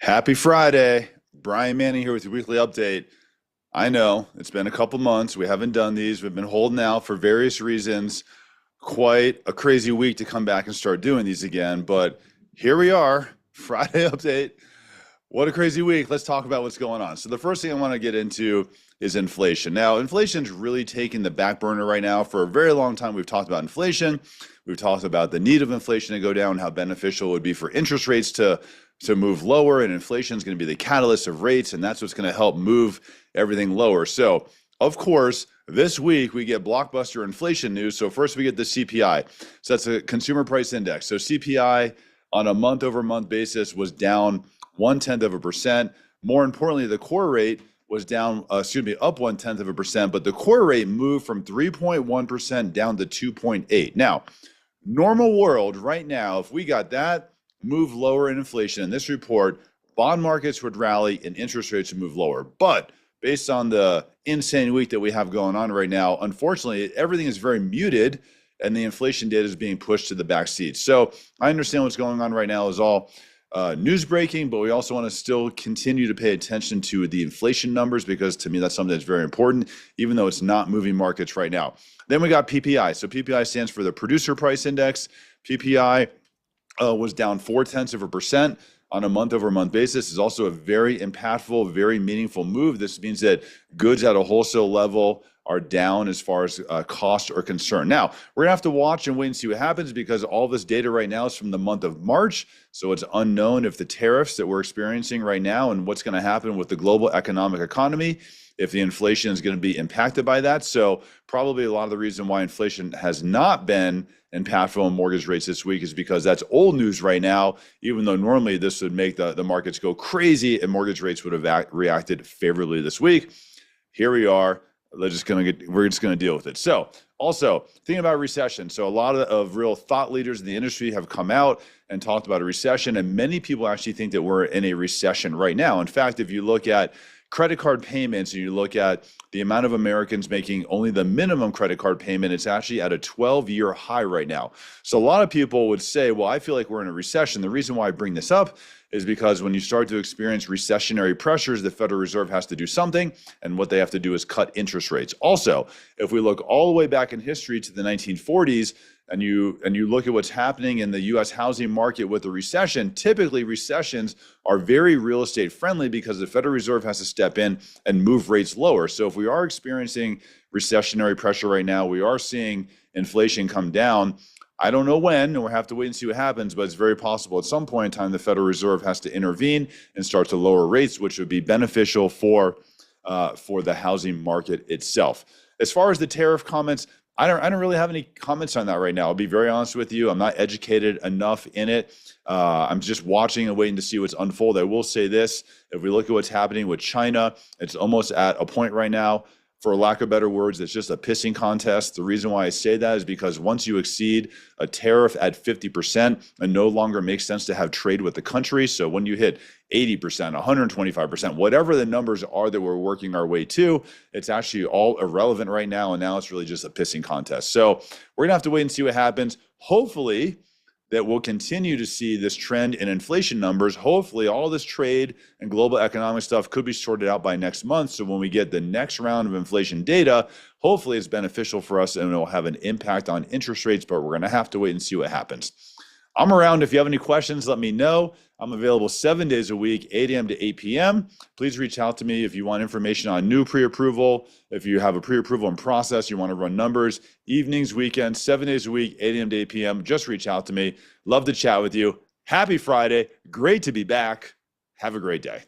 Happy Friday. Brian Manning here with your weekly update. I know it's been a couple months. We haven't done these. We've been holding out for various reasons. Quite a crazy week to come back and start doing these again. But here we are, Friday update. What a crazy week. Let's talk about what's going on. So the first thing I want to get into is inflation. Now, inflation's really taking the back burner right now. For a very long time, we've talked about inflation. We've talked about the need of inflation to go down, how beneficial it would be for interest rates to move lower, and inflation is going to be the catalyst of rates, and that's what's going to help move everything lower. So, of course, this week we get blockbuster inflation news. So first we get the CPI. So that's a consumer price index. So CPI on a month-over-month basis was down 0.1%. More importantly, the core rate was down, up 0.1%, but the core rate moved from 3.1% down to 2.8. Now, normal world right now, if we got that move lower in inflation in this report, bond markets would rally and interest rates would move lower. But based on the insane week that we have going on right now, unfortunately, everything is very muted and the inflation data is being pushed to the back seat. So I understand what's going on right now is all news breaking, but we also want to still continue to pay attention to the inflation numbers because to me, that's something that's very important, even though it's not moving markets right now. Then we got PPI. So PPI stands for the Producer Price Index. PPI was down 0.4% on a month-over-month basis. Is also a very impactful, very meaningful move. This means that goods at a wholesale level are down as far as costs are concerned. Now, we're going to have to watch and wait and see what happens because all this data right now is from the month of March. So it's unknown if the tariffs that we're experiencing right now and what's going to happen with the global economic economy, if the inflation is going to be impacted by that. So probably a lot of the reason why inflation has not been impactful on mortgage rates this week is because that's old news right now, even though normally this would make the markets go crazy and mortgage rates would have reacted favorably this week. Here we are. We're just going to deal with it. So also thinking about recession. So a lot of real thought leaders in the industry have come out and talked about a recession, and many people actually think that we're in a recession right now. In fact, if you look at credit card payments and you look at the amount of Americans making only the minimum credit card payment, it's actually at a 12-year high right now. So a lot of people would say, well, I feel like we're in a recession. The reason why I bring this up is because when you start to experience recessionary pressures, the Federal Reserve has to do something, and what they have to do is cut interest rates. Also, if we look all the way back in history to the 1940s, and you look at what's happening in the U.S. housing market with the recession, typically recessions are very real estate friendly because the Federal Reserve has to step in and move rates lower. So if we are experiencing recessionary pressure right now, we are seeing inflation come down. I don't know when, and we'll have to wait and see what happens, but it's very possible at some point in time the Federal Reserve has to intervene and start to lower rates, which would be beneficial for the housing market itself. As far as the tariff comments, I don't really have any comments on that right now. I'll be very honest with you. I'm not educated enough in it. I'm just watching and waiting to see what's unfold. I will say this: if we look at what's happening with China, it's almost at a point right now, for lack of better words, it's just a pissing contest. The reason why I say that is because once you exceed a tariff at 50%, it no longer makes sense to have trade with the country. So when you hit 80%, 125%, whatever the numbers are that we're working our way to, it's actually all irrelevant right now. And now it's really just a pissing contest. So we're going to have to wait and see what happens. Hopefully, that we'll continue to see this trend in inflation numbers. Hopefully, all this trade and global economic stuff could be sorted out by next month. So when we get the next round of inflation data, hopefully it's beneficial for us and it'll have an impact on interest rates, but we're going to have to wait and see what happens. I'm around. If you have any questions, let me know. I'm available 7 days a week, 8 a.m. to 8 p.m. Please reach out to me if you want information on new pre-approval. If you have a pre-approval in process, you want to run numbers, evenings, weekends, 7 days a week, 8 a.m. to 8 p.m. Just reach out to me. Love to chat with you. Happy Friday. Great to be back. Have a great day.